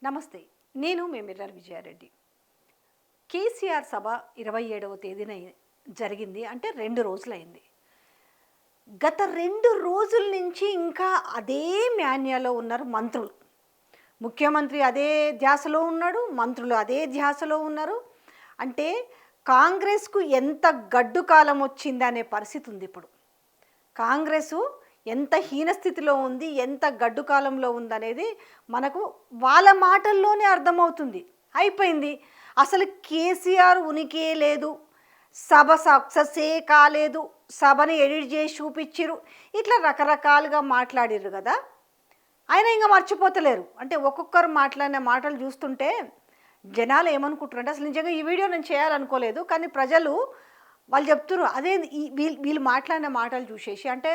నమస్తే. నేను మీ మిర్రర్ విజయారెడ్డి. కేసీఆర్ సభ 27వ తేదీన జరిగింది. అంటే 2 రోజులైంది. గత 2 రోజుల నుంచి ఇంకా అదే మాన్యాలో ఉన్నారు మంత్రులు. ముఖ్యమంత్రి అదే ధ్యాసలో ఉన్నాడు, మంత్రులు అదే ధ్యాసలో ఉన్నారు. అంటే కాంగ్రెస్కు ఎంత గడ్డు కాలం వచ్చిందనే పరిస్థితి ఉంది ఇప్పుడు. కాంగ్రెసు ఎంత హీనస్థితిలో ఉంది, ఎంత గడ్డు కాలంలో ఉందనేది మనకు వాళ్ళ మాటల్లోనే అర్థమవుతుంది. అయిపోయింది. అసలు కేసీఆర్ ఉనికే లేదు, సభ సక్సెస్సే కాలేదు, సభని ఎడిట్ చేసి చూపించిరు, ఇట్లా రకరకాలుగా మాట్లాడిర్రు కదా. ఆయన ఇంకా మర్చిపోతలేరు. అంటే ఒక్కొక్కరు మాట్లాడిన మాటలు చూస్తుంటే జనాలు ఏమనుకుంటారంటే, అసలు నిజంగా ఈ వీడియో నేను చేయాలనుకోలేదు, కానీ ప్రజలు వాళ్ళు చెప్తున్నారు అదే వీళ్ళు మాట్లాడిన మాటలు చూసేసి. అంటే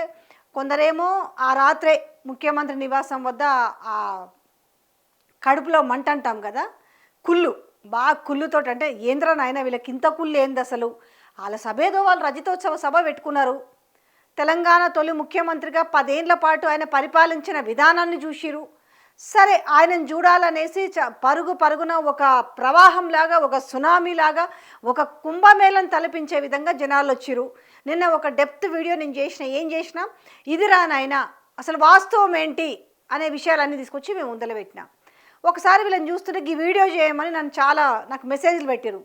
కొందరేమో ఆ రాత్రే ముఖ్యమంత్రి నివాసం వద్ద ఆ కడుపులో మంట అంటాం కదా, కుళ్ళు, బాగా కుళ్ళుతోటి, అంటే ఏంద్రా నాయన వీళ్ళకి ఇంత కుళ్ళు ఏంది అసలు. వాళ్ళ సభ ఏదో వాళ్ళు రజతోత్సవ సభ పెట్టుకున్నారు. తెలంగాణ తొలి ముఖ్యమంత్రిగా 10 ఏళ్ల పాటు ఆయన పరిపాలించిన విధానాన్ని చూసిరు. సరే, ఆయనను చూడాలనేసి పరుగు పరుగున ఒక ప్రవాహంలాగా, ఒక సునామీలాగా, ఒక కుంభమేళం తలపించే విధంగా జనాలు వచ్చిరు. నిన్న ఒక డెప్త్ వీడియో నేను ఏం చేసినా, ఇది రానాయన అసలు వాస్తవం ఏంటి అనే విషయాలన్నీ తీసుకొచ్చి మేము ముందర పెట్టినాం. ఒకసారి వీళ్ళని చూస్తుంటే ఈ వీడియో చేయమని నాకు మెసేజ్లు పెట్టారు.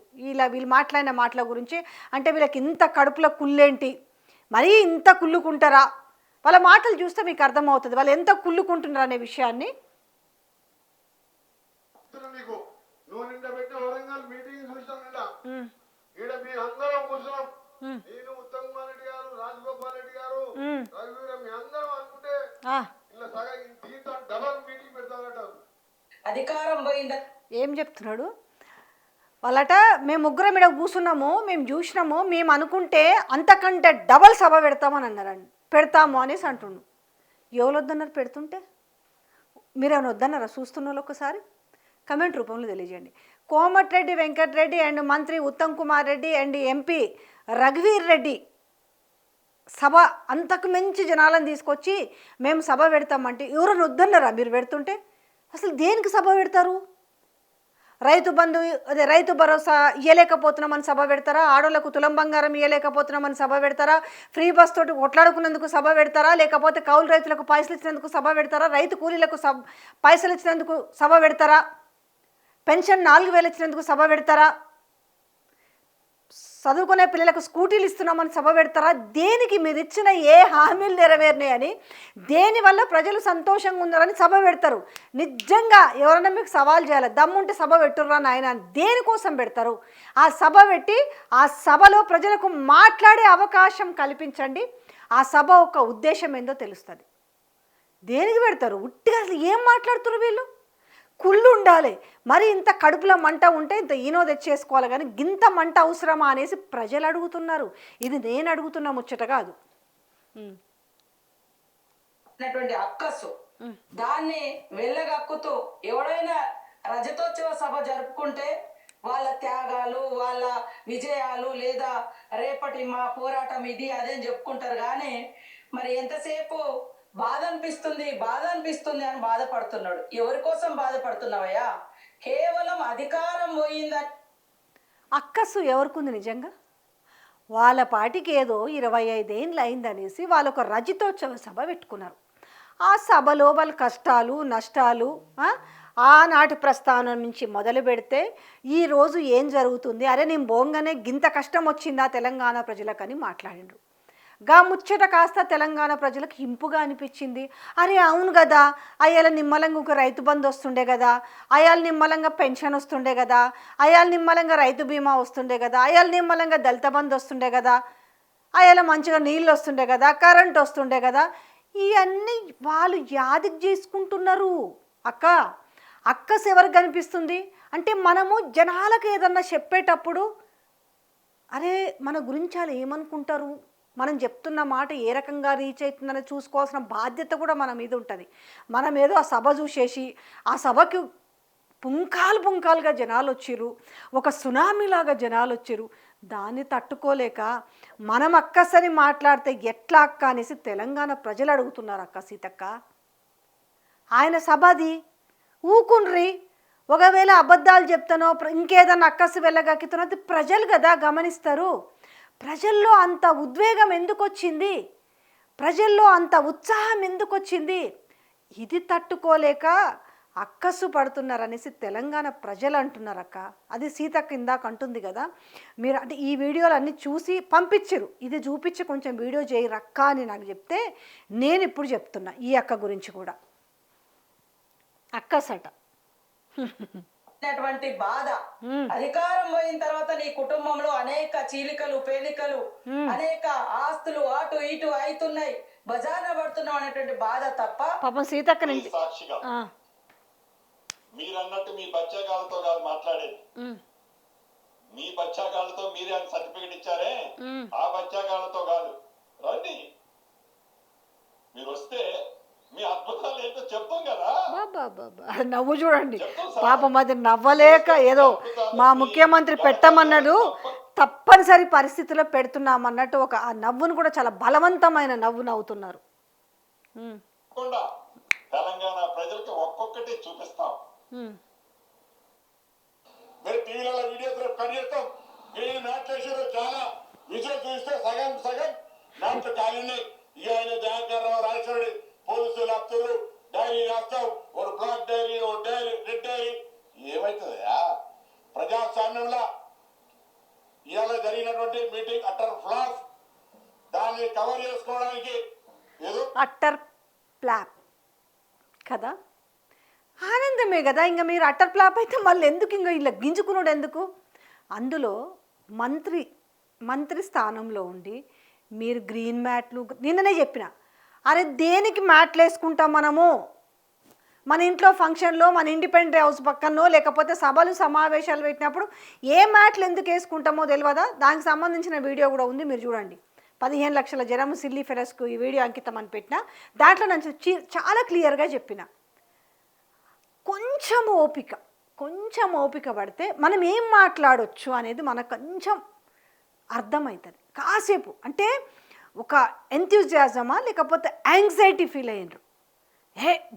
వీళ్ళు మాట్లాడిన మాటల గురించి. అంటే వీళ్ళకి ఇంత కడుపులో కుళ్ళేంటి, మరీ ఇంత కుళ్ళుకుంటారా, వాళ్ళ మాటలు చూస్తే మీకు అర్థమవుతుంది వాళ్ళు ఎంత కుళ్ళుకుంటున్నారు అనే విషయాన్ని. అధికారం పోయిందా ఏం చెప్తున్నాడు వాళ్ళట, మేము ముగ్గురం ఇక్కడ కూర్చున్నాము, మేము చూసినాము, మేము అనుకుంటే అంతకంటే డబల్ సభ పెడతామని అన్నారండి. పెడతాము అనేసి అంటుండు. ఎవరు వద్దన్నారు పెడుతుంటే? మీరేమైనా వద్దన్నారా? చూస్తున్న వాళ్ళు ఒకసారి కమెంట్ రూపంలో తెలియజేయండి. కోమటిరెడ్డి వెంకటరెడ్డి అండ్ మంత్రి ఉత్తమ్ కుమార్ రెడ్డి అండ్ ఎంపీ రఘువీర్ రెడ్డి సభ అంతకు మించి జనాలను తీసుకొచ్చి మేము సభ పెడతామంటే ఎవరైనా వద్దన్నారా? మీరు పెడుతుంటే అసలు దేనికి సభ పెడతారు? రైతు భరోసా ఇవ్వలేకపోతున్నామని సభ పెడతారా? ఆడోళ్లకు తులం బంగారం ఇవ్వలేకపోతున్నామని సభ పెడతారా? ఫ్రీ బస్ తోటి కొట్లాడుకున్నందుకు సభ పెడతారా? లేకపోతే కౌలు రైతులకు పైసలు ఇచ్చినందుకు సభ పెడతారా? రైతు కూలీలకు పైసలు ఇచ్చినందుకు సభ పెడతారా? పెన్షన్ 4000 ఇచ్చినందుకు సభ పెడతారా? చదువుకునే పిల్లలకు స్కూటీలు ఇస్తున్నామని సభ పెడతారా? దేనికి మీరు ఇచ్చిన ఏ హామీలు నెరవేరినాయని, దేనివల్ల ప్రజలు సంతోషంగా ఉన్నారని సభ పెడతారు. నిజంగా ఎవరైనా మీకు సవాల్ చేయాలి, దమ్ముంటే సభ పెట్టుర్రా నాయన, దేనికోసం పెడతారు? ఆ సభ పెట్టి ఆ సభలో ప్రజలకు మాట్లాడే అవకాశం కల్పించండి. ఆ సభ ఒక ఉద్దేశం ఏందో తెలుస్తుంది. దేనికి పెడతారు? ఉట్టిగా అసలు ఏం మాట్లాడుతున్నారు వీళ్ళు? కుళ్ళు ఉండాలి. మరి ఇంత కడుపులో మంట ఉంటే ఇంత ఈనో తెచ్చేసుకోవాలి, కానీ గింత మంట అవసరమా అనేసి ప్రజలు అడుగుతున్నారు. ఇది నేను అడుగుతున్న ముచ్చట కాదు. అక్కసు దాన్ని వెళ్ళగక్కుతూ ఎవడైనా రజతోత్సవ సభ జరుపుకుంటే వాళ్ళ త్యాగాలు, వాళ్ళ విజయాలు, లేదా రేపటి మా పోరాటం ఇది అదేని చెప్పుకుంటారు. కానీ మరి ఎంతసేపు బాధ అనిపిస్తుంది అని బాధపడుతున్నాడు. ఎవరి కోసం బాధపడుతున్నావయ్యా? కేవలం అధికారం పోయిందని. అక్కసు ఎవరికుంది నిజంగా? వాళ్ళ పాటికి ఏదో 25 ఏళ్ళు అయిందనేసి వాళ్ళు ఒక రజతోత్సవ సభ పెట్టుకున్నారు. ఆ సభలో వాళ్ళ కష్టాలు నష్టాలు ఆనాటి ప్రస్థానం నుంచి మొదలు పెడితే ఈరోజు ఏం జరుగుతుంది, అరే నేను బోంగానే గింత కష్టం వచ్చిందా తెలంగాణ ప్రజలకని మాట్లాడిండ్రు. గా ముచ్చట కాస్త తెలంగాణ ప్రజలకు ఇంపుగా అనిపించింది. అరే అవును కదా, అయ్యాల నిమ్మలంగా ఒక రైతు బంధు వస్తుండే కదా, అయ్యాల నిమ్మలంగా పెన్షన్ వస్తుండే కదా, అయ్యాల నిమ్మలంగా రైతు బీమా వస్తుండే కదా, అయ్యాల నిమ్మలంగా దళిత బంధు వస్తుండే కదా, అయ్యాల మంచిగా నీళ్ళు వస్తుండే కదా, కరెంట్ వస్తుండే కదా. ఇవన్నీ వాళ్ళు యాదికి చేసుకుంటున్నారు. అక్కస్ ఎవరికి కనిపిస్తుంది అంటే, మనము జనాలకు ఏదన్నా చెప్పేటప్పుడు అరే మన గురించి వాళ్ళు ఏమనుకుంటారు, మనం చెప్తున్న మాట ఏ రకంగా రీచ్ అవుతుందని చూసుకోవాల్సిన బాధ్యత కూడా మన మీద ఉంటుంది. మనం ఏదో ఆ సభ చూసేసి ఆ సభకి పుంకాలుగా జనాలు వచ్చిర్రు, ఒక సునామీలాగా జనాలు వచ్చిర్రు, దాన్ని తట్టుకోలేక మనం అక్కసని మాట్లాడితే ఎట్లా అక్క అనేసి తెలంగాణ ప్రజలు అడుగుతున్నారు. అక్క సీతక్క ఆయన సభది ఊకుండ్రి, ఒకవేళ అబద్ధాలు చెప్తానో ఇంకేదన్నా అక్కసు వెళ్ళగక్కుతానో అది ప్రజలు కదా గమనిస్తారు. ప్రజల్లో అంత ఉద్వేగం ఎందుకు వచ్చింది, ప్రజల్లో అంత ఉత్సాహం ఎందుకు వచ్చింది, ఇది తట్టుకోలేక అక్కసు పడుతున్నారు అనేసి తెలంగాణ ప్రజలు అంటున్నారు అక్క. అది సీతక్క ఇందాక అంటుంది కదా, మీరు అంటే ఈ వీడియోలు అన్నీ చూసి పంపించరు, ఇది చూపించి కొంచెం వీడియో చేయరు అక్క అని నాకు చెప్తే నేను ఇప్పుడు చెప్తున్నా ఈ అక్క గురించి కూడా. అక్కసట అటువంటి బాధ, అధికారం పోయిన తర్వాత నీ కుటుంబంలో అనేక చీలికలు పేలికలు, అనేక ఆస్తులు అటు ఇటు అవుతున్నాయి, బజార్న పడుతున్నావు అనేటువంటి బాధ తప్ప పాపం సీతక్క మీ సాక్షిగా మీరన్నట్టు మీ బచ్చాగాళ్ళతో కాదు మాట్లాడేది. మీ బచ్చాగాళ్ళతో మీరే అని సర్టిఫికెట్ ఇచ్చారే, ఆ బచ్చాగాళ్ళతో కాదు. రండి, మీరు వస్తే మీ అద్భుతాలు ఏంటో చెప్తాం కదా. నవ్వు చూడండి పాపం, అది నవ్వలేక ఏదో మా ముఖ్యమంత్రి పెట్టమన్నాడు తప్పనిసరి పరిస్థితిలో పెడుతున్నామన్నట్టు ఒక ఆ నవ్వును కూడా చాలా బలవంతమైన నవ్వు నవ్వుతున్నారు. తెలంగాణ ప్రజలకి ఒక్కొక్కటి చూపిస్తాం. మీరు టీవీలలో వీడియోస్ కట్ చేస్తాం, మీరు మ్యాచ్ చేసారు చాలా విజయం చూస్తే సగం సగం మ్యాచ్ ఖాళీ. ఇక ఆయన దయాకర్రావు రాజేశ్వరుడు పోలీసులు అప్తులు డైరీ రాస్తాం, ఒక బ్లాక్ డైరీ, ఒక డైరీ, రెడ్ డైరీ. ఏమవుతుందా ప్రజాస్వామ్యంలో? ఇవాళ జరిగినటువంటి మీటింగ్ అట్టర్ ఫ్లాప్, దాన్ని కవర్ చేసుకోవడానికి ఏదో అట్టర్ ప్లాప్ కదా, ఆనందమే కదా. ఇంకా మీరు అట్టర్ ప్లాప్ అయితే మళ్ళీ ఎందుకు ఇంకా ఇలా గింజుకున్నాడు ఎందుకు? అందులో మంత్రి స్థానంలో ఉండి మీరు గ్రీన్ మ్యాట్లు, నిన్ననే చెప్పిన, అరే దేనికి మ్యాట్లు వేసుకుంటాం మనము? మన ఇంట్లో ఫంక్షన్లో, మన ఇండిపెండెంట్ హౌస్ పక్కనో లేకపోతే సభలు సమావేశాలు పెట్టినప్పుడు ఏ మ్యాట్లు ఎందుకు వేసుకుంటామో తెలియదా? దానికి సంబంధించిన వీడియో కూడా ఉంది, మీరు చూడండి. 15 లక్షల జనం సిల్లీ ఫెరస్కు ఈ వీడియో అంకితం అని పెట్టిన దాంట్లో నేను చాలా క్లియర్గా చెప్పిన, కొంచెం ఓపిక పడితే మనం ఏం మాట్లాడవచ్చు అనేది మనకు కొంచెం అర్థమవుతుంది. కాసేపు అంటే ఒక ఎంథ్యూజియాజమా లేకపోతే యాంగ్జైటీ ఫీల్ అయ్యారు,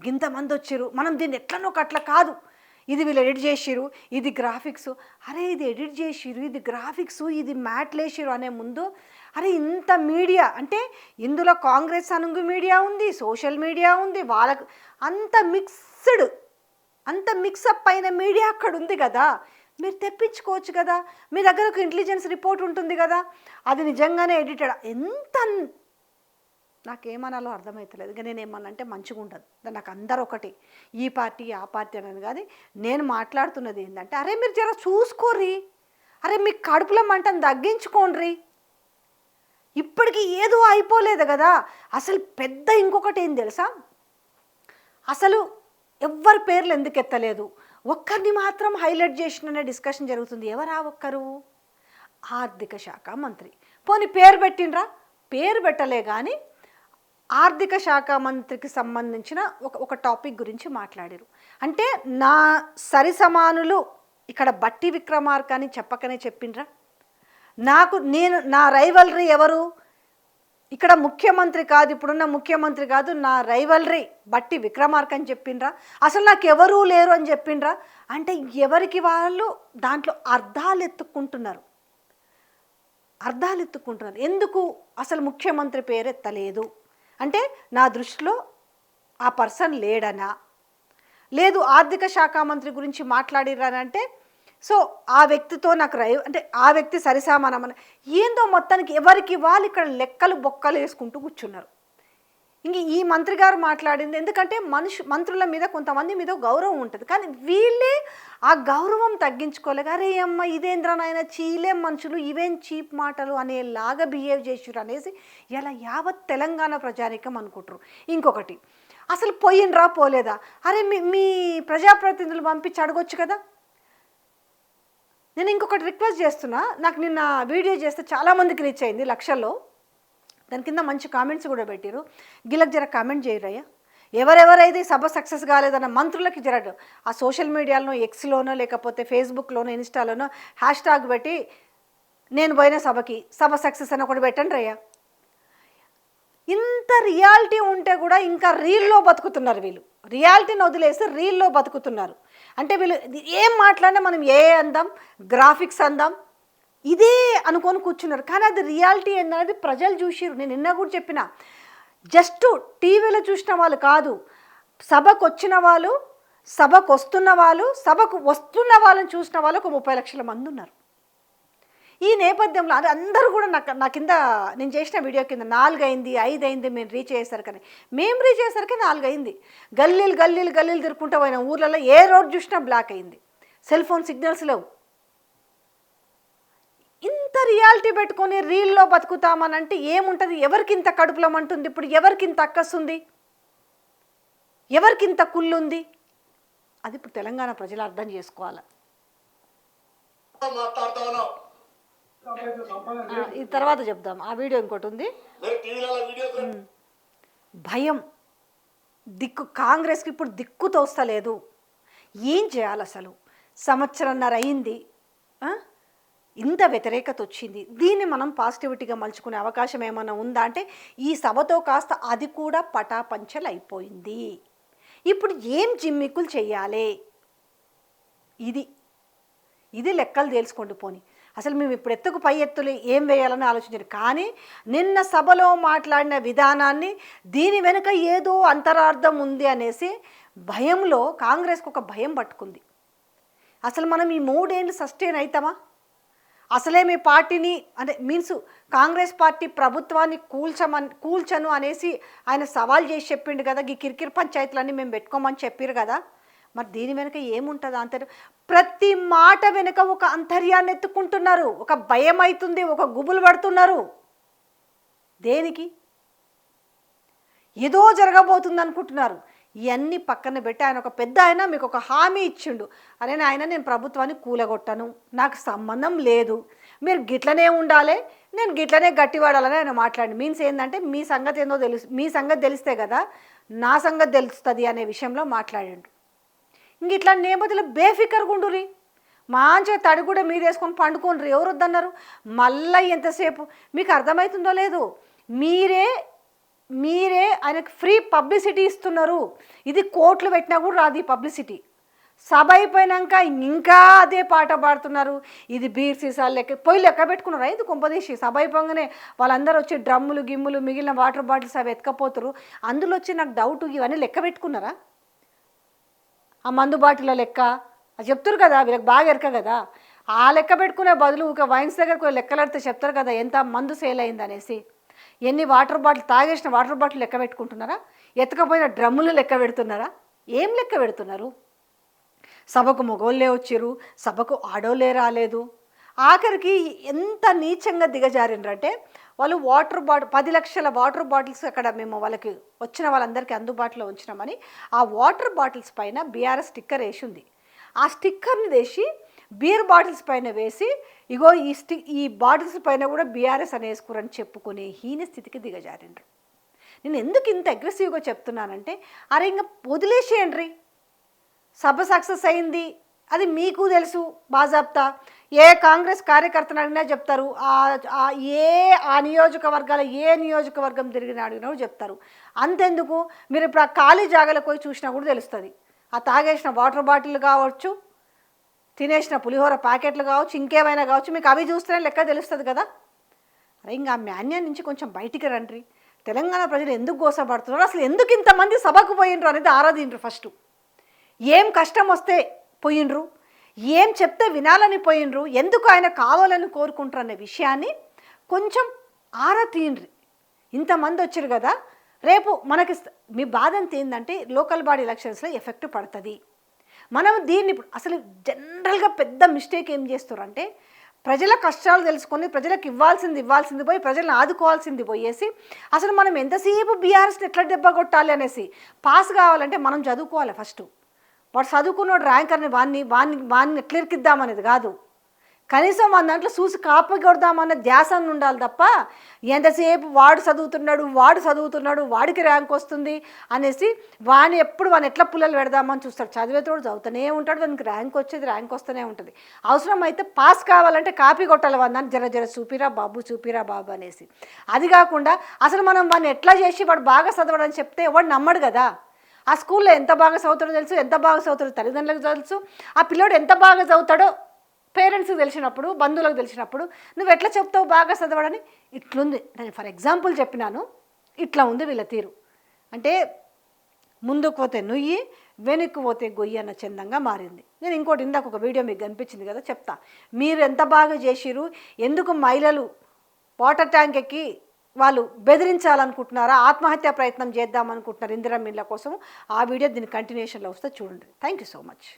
గింతమంది వచ్చారు, మనం దీన్ని ఎట్లనో అట్లా కాదు, ఇది వీళ్ళు ఎడిట్ చేసిరు, ఇది గ్రాఫిక్స్, అరే ఇది ఎడిట్ చేసిరు, ఇది గ్రాఫిక్స్, ఇది మ్యాట్లు వేసిరు అనే ముందు అరే ఇంత మీడియా అంటే ఇందులో కాంగ్రెస్ అనుంగు మీడియా ఉంది, సోషల్ మీడియా ఉంది, వాళ్ళకు అంత మిక్సప్ అయిన మీడియా అక్కడ ఉంది కదా, మీరు తెప్పించుకోవచ్చు కదా. మీ దగ్గర ఒక ఇంటెలిజెన్స్ రిపోర్ట్ ఉంటుంది కదా, అది నిజంగానే ఎడిటెడ్. ఎంత నాకేమనాలో అర్థమవుతలేదు. ఇక నేను ఏమన్నా మంచిగా ఉండదు, నాకు అందరు ఒకటి, ఈ పార్టీ ఆ పార్టీ అనేది కాదు. నేను మాట్లాడుతున్నది ఏంటంటే, అరే మీరు జర చూసుకోర్రి, అరే మీకు కడుపులో మంటను తగ్గించుకోండి. ఇప్పటికీ ఏదో అయిపోలేదు కదా. అసలు పెద్ద ఇంకొకటి ఏం తెలుసా, అసలు ఎవ్వరి పేర్లు ఎందుకు ఎత్తలేదు, ఒక్కరిని మాత్రం హైలైట్ చేసిన డిస్కషన్ జరుగుతుంది. ఎవరా ఒక్కరు? ఆర్థిక శాఖ మంత్రి. పోనీ పేరు పెట్టినరా? పేరు పెట్టలే కానీ ఆర్థిక శాఖ మంత్రికి సంబంధించిన ఒక టాపిక్ గురించి మాట్లాడారు. అంటే నా సరి సమానులు ఇక్కడ బట్టి విక్రమార్క అని చెప్పకనే చెప్పిండ్రా? నా రైవల్రీ ఎవరు? ఇక్కడ ముఖ్యమంత్రి కాదు, ఇప్పుడున్న ముఖ్యమంత్రి కాదు, నా రైవల్రీ బట్టి విక్రమార్క అని చెప్పిండ్రా? అసలు నాకు ఎవరూ లేరు అని చెప్పిండ్రా? అంటే ఎవరికి వాళ్ళు దాంట్లో అర్థాలు ఎత్తుక్కుంటున్నారు. ఎందుకు అసలు ముఖ్యమంత్రి పేరు ఎత్తలేదు అంటే నా దృష్టిలో ఆ పర్సన్ లేడనా, లేదు ఆర్థిక శాఖ మంత్రి గురించి మాట్లాడిరానంటే సో ఆ వ్యక్తితో నాకు అంటే ఆ వ్యక్తి సరిసమానమని ఏందో మొత్తానికి ఎవరికి వాళ్ళు ఇక్కడ లెక్కలు బొక్కలు వేసుకుంటూ కూర్చున్నారు. ఇంక ఈ మంత్రి గారు మాట్లాడింది ఎందుకంటే మంత్రుల మీద కొంతమంది మీద గౌరవం ఉంటుంది, కానీ వీళ్ళే ఆ గౌరవం తగ్గించుకోలేక అరే అమ్మ ఇదేంద్ర నాయన చీలేం మనుషులు, ఇవేం చీప్ మాటలు అనేలాగా బిహేవ్ చేసారు అనేసి ఇలా యావత్ తెలంగాణ ప్రజానికం అనుకుంటారు. ఇంకొకటి అసలు పోయినరా పోలేదా, అరే మీ ప్రజాప్రతినిధులు పంపించి అడగొచ్చు కదా. నేను ఇంకొకటి రిక్వెస్ట్ చేస్తున్నా, నాకు నిన్న వీడియో చేస్తే చాలామందికి రీచ్ అయింది లక్షల్లో, దాని కింద మంచి కామెంట్స్ కూడా పెట్టారు. గిలకు జర కామెంట్ చేయరయ్యా, ఎవరెవరైతే సభ సక్సెస్ కాలేదన్న మంత్రులకి జర ఆ సోషల్ మీడియాలోనో ఎక్స్లోనో లేకపోతే ఫేస్బుక్లోనో ఇన్స్టాలోనో హ్యాష్ ట్యాగ్ పెట్టి నేను పోయిన సభ సక్సెస్ అని ఒకటి పెట్టండి రయ్యా. ఇంత రియాలిటీ ఉంటే కూడా ఇంకా రీల్లో బతుకుతున్నారు వీళ్ళు. రియాలిటీని వదిలేసి రీల్లో బతుకుతున్నారు. అంటే వీళ్ళు ఏం మాట్లాడినా మనం ఏ అందాం, గ్రాఫిక్స్ అందాం, ఇదే అనుకొని కూర్చున్నారు. కానీ అది రియాలిటీ ఏందనేది ప్రజలు చూసిరు. నేను నిన్న కూడా చెప్పిన, జస్ట్ టీవీలో చూసిన వాళ్ళు కాదు, సభకు వచ్చిన వాళ్ళు, సభకు వస్తున్న వాళ్ళు, సభకు వస్తున్న వాళ్ళని చూసిన వాళ్ళు ఒక 30 లక్షల మంది ఉన్నారు. ఈ నేపథ్యంలో అది అందరూ కూడా నా కింద నేను చేసిన వీడియో కింద 4 అయింది, 5 అయింది మేము రీచ్ అయ్యేసరికి, మేము రీచ్ అయ్యేసరికి 4 అయింది. గల్లీలు తిరుక్కుంటూ పోయిన ఊర్లలో ఏ రోడ్ చూసినా బ్లాక్ అయింది, సెల్ ఫోన్ సిగ్నల్స్ లేవు. ఇంత రియాలిటీ పెట్టుకొని రీల్లో బతుకుతామనంటే ఏముంటుంది? ఎవరికి ఇంత కడుపులమంటుంది? ఇప్పుడు ఎవరికి ఇంత అక్కస్తుంది? ఎవరికి ఇంత కుళ్ళుంది? అది ఇప్పుడు తెలంగాణ ప్రజలు అర్థం చేసుకోవాలి. మాట్లాడుతా ఉన్నాం. ఈ తర్వాత చెప్దాం. ఆ వీడియో ఇంకోటి ఉంది. భయం, దిక్కు కాంగ్రెస్కి ఇప్పుడు దిక్కు తోస్తలేదు. ఏం చేయాలి అసలు? సంవత్సరంన్నర అయింది, ఇంత వ్యతిరేకత వచ్చింది. దీన్ని మనం పాజిటివిటీగా మలుచుకునే అవకాశం ఏమైనా ఉందా అంటే ఈ సభతో కాస్త అది కూడా పటాపంచలు అయిపోయింది. ఇప్పుడు ఏం జిమ్మిక్కులు చెయ్యాలి? ఇది లెక్కలు తెలుసుకోండి. పోని అసలు మేము ఇప్పుడు ఎత్తుకు పై ఎత్తులు ఏం వేయాలని ఆలోచించారు. కానీ నిన్న సభలో మాట్లాడిన విధానాన్ని దీని వెనుక ఏదో అంతరార్థం ఉంది అనేసి భయంలో కాంగ్రెస్కి ఒక భయం పట్టుకుంది. అసలు మనం ఈ 3 ఏళ్ళు సస్టైన్ అవుతామా? అసలే మీ పార్టీని అంటే మీన్స్ కాంగ్రెస్ పార్టీ ప్రభుత్వాన్ని కూల్చను అనేసి ఆయన సవాల్ చేసి చెప్పిండు కదా. ఈ కిరికిరి పంచాయతీలన్నీ మేము పెట్టుకోమని చెప్పారు కదా. మరి దీని వెనుక ఏముంటుంది? ప్రతి మాట వెనుక ఒక అంతర్యాన్ని ఎత్తుకుంటున్నారు, ఒక భయం అవుతుంది, ఒక గుబులు పడుతున్నారు. దేనికి? ఏదో జరగబోతుంది అనుకుంటున్నారు. ఇవన్నీ పక్కన పెట్టి ఆయన ఒక పెద్ద ఆయన మీకు ఒక హామీ ఇచ్చిండు. అరే ఆయన నేను ప్రభుత్వాన్ని కూలగొట్టను, నాకు సంబంధం లేదు, మీరు గిట్లనే ఉండాలి, నేను గిట్లనే గట్టివాడాలని ఆయన మాట్లాడి మీన్స్ ఏంటంటే మీ సంగతి ఏందో మీ సంగతి తెలిస్తే కదా నా సంగతి తెలుస్తుంది అనే విషయంలో మాట్లాడిండు. ఇంక ఇట్లా నేపథ్యంలో బేఫికర్గా ఉండురి, మంచిగా తడి కూడా మీరు వేసుకొని పండుకోండి. ఎవరు వద్దన్నారు? మళ్ళీ ఎంతసేపు మీకు అర్థమవుతుందో లేదు, మీరే ఆయనకు ఫ్రీ పబ్లిసిటీ ఇస్తున్నారు. ఇది కోట్లు పెట్టినా కూడా రాదు ఈ పబ్లిసిటీ. సభ అయిపోయినాక ఇంకా అదే పాట పాడుతున్నారు. ఇది బీర్ సీసాలు లెక్క పెట్టుకున్నారు. ఇది కొంపదీసి సభ అయిపోగానే వాళ్ళందరూ వచ్చి డ్రమ్ములు గిమ్ములు మిగిలిన వాటర్ బాటిల్స్ అవి ఎత్తుకపోతారు. అందులో వచ్చి నాకు డౌట్, ఇవన్నీ లెక్క పెట్టుకున్నారా? ఆ మందు బాటిల్లో లెక్క అది చెప్తారు కదా, వీళ్ళకి బాగా ఎరక కదా. ఆ లెక్క పెట్టుకునే బదులు ఒక వైన్స్ దగ్గరకు లెక్కలాడితే చెప్తారు కదా ఎంత మందు సేల్ అయింది అనేసి. ఎన్ని వాటర్ బాటిల్ తాగేసిన వాటర్ బాటిల్ లెక్క పెట్టుకుంటున్నారా? ఎత్తకపోయిన డ్రమ్ములు లెక్క పెడుతున్నారా? ఏం లెక్క పెడుతున్నారు? సభకు మగోళ్ళే వచ్చారు, సభకు ఆడోళ్ళే రాలేదు. ఆఖరికి ఎంత నీచంగా దిగజారిండ్రంటే వాళ్ళు 10 లక్షల వాటర్ బాటిల్స్ అక్కడ మేము వాళ్ళకి వచ్చిన వాళ్ళందరికీ అందుబాటులో ఉంచినామని ఆ వాటర్ బాటిల్స్ పైన బీఆర్ఎస్ స్టిక్కర్ వేసి ఉంది. ఆ స్టిక్కర్ని వేసి బీర్ బాటిల్స్ పైన వేసి ఇగో ఈ బాటిల్స్ పైన కూడా బీఆర్ఎస్ అని వేసుకురని చెప్పుకునే హీన స్థితికి దిగజారిండ్రు. నేను ఎందుకు ఇంత అగ్రెసివ్గా చెప్తున్నానంటే అరే ఇంకా వదిలేసేయండి, సభ సక్సెస్ అయింది, అది మీకు తెలుసు బాజాబ్తా. ఏ కాంగ్రెస్ కార్యకర్తను అడిగినా చెప్తారు, ఆ నియోజకవర్గాల ఏ నియోజకవర్గం తిరిగినా అడిగినా కూడా చెప్తారు. అంతెందుకు మీరు ఇప్పుడు ఆ ఖాళీ జాగాలకు పోయి చూసినా కూడా తెలుస్తుంది. ఆ తాగేసిన వాటర్ బాటిల్ కావచ్చు, తినేసిన పులిహోర ప్యాకెట్లు కావచ్చు, ఇంకేమైనా కావచ్చు, మీకు అవి చూస్తేనే లెక్క తెలుస్తుంది కదా. అరే ఇంకా ఆ మాన్యం నుంచి కొంచెం బయటికి రండి. తెలంగాణ ప్రజలు ఎందుకు గోసపడుతున్నారు, అసలు ఎందుకు ఇంతమంది సభకు పోయిండ్రు అనేది ఆరాధిండ్రు. ఫస్ట్ ఏం కష్టం వస్తే పోయిండ్రు, ఏం చెప్తే వినాలని పోయిండ్రు, ఎందుకు ఆయన కావాలని కోరుకుంటారు అనే విషయాన్ని కొంచెం ఆరా తీయండ్రి. ఇంతమంది వచ్చారు కదా, రేపు మనకి మీ బాధ అంత ఏంటంటే లోకల్ బాడీ ఎలక్షన్స్లో ఎఫెక్ట్ పడుతుంది. మనం దీన్ని అసలు జనరల్గా పెద్ద మిస్టేక్ ఏం చేస్తారంటే ప్రజల కష్టాలు తెలుసుకొని ప్రజలకు ఇవ్వాల్సింది పోయి ప్రజలను ఆదుకోవాల్సింది పోయేసి అసలు మనం ఎంతసేపు బీఆర్ఎస్ని ఎట్లా దెబ్బ కొట్టాలి అనేసి పాస్ కావాలంటే మనం చదువుకోవాలి. ఫస్ట్ వాడు చదువుకున్నాడు ర్యాంకర్ని వాడిని ఎట్లా ఇరికిద్దామనేది కాదు, కనీసం మన దాంట్లో చూసి కాపీ కొడదామన్న ధ్యాస ఉండాలి తప్ప ఎంతసేపు వాడు చదువుతున్నాడు వాడికి ర్యాంక్ వస్తుంది అనేసి వాడిని ఎట్లా పుల్లలు పెడదామని చూస్తాడు. చదివేతోడు చదువుతూనే ఉంటాడు, దానికి ర్యాంక్ వస్తూనే ఉంటుంది. అవసరం అయితే పాస్ కావాలంటే కాపీ కొట్టాలి వాడిని, జర చూపిరా బాబు అనేసి. అది కాకుండా అసలు మనం వాడిని ఎట్లా చేసి వాడు బాగా చదవడని చెప్తే వాడు నమ్మడు కదా. ఆ స్కూల్లో ఎంత బాగా చదువుతాడో తెలుసు, ఎంత బాగా చదువుతాడో తల్లిదండ్రులకు తెలుసు, ఆ పిల్లోడు ఎంత బాగా చదువుతాడో పేరెంట్స్కి తెలిసినప్పుడు, బంధువులకు తెలిసినప్పుడు నువ్వు ఎట్లా చెప్తావు బాగా చదవడని? ఇట్లుంది. నేను ఫర్ ఎగ్జాంపుల్ చెప్పినాను, ఇట్లా ఉంది వీళ్ళ తీరు. అంటే ముందుకు పోతే నుయ్యి, వెనక్కి పోతే గొయ్యి అన్న చందంగా మారింది. నేను ఇంకోటి ఇందాక ఒక వీడియో మీకు కనిపించింది కదా, చెప్తా. మీరు ఎంత బాగా చేసిరు, ఎందుకు మహిళలు వాటర్ ట్యాంక్ ఎక్కి వాళ్ళు బెదిరించాలనుకుంటున్నారా, ఆత్మహత్య ప్రయత్నం చేద్దామనుకుంటున్నారు ఇందిరమ్మ ఇళ్ళ కోసం, ఆ వీడియో దీని కంటిన్యూషన్లో వస్తే చూడండి. Thank you so much.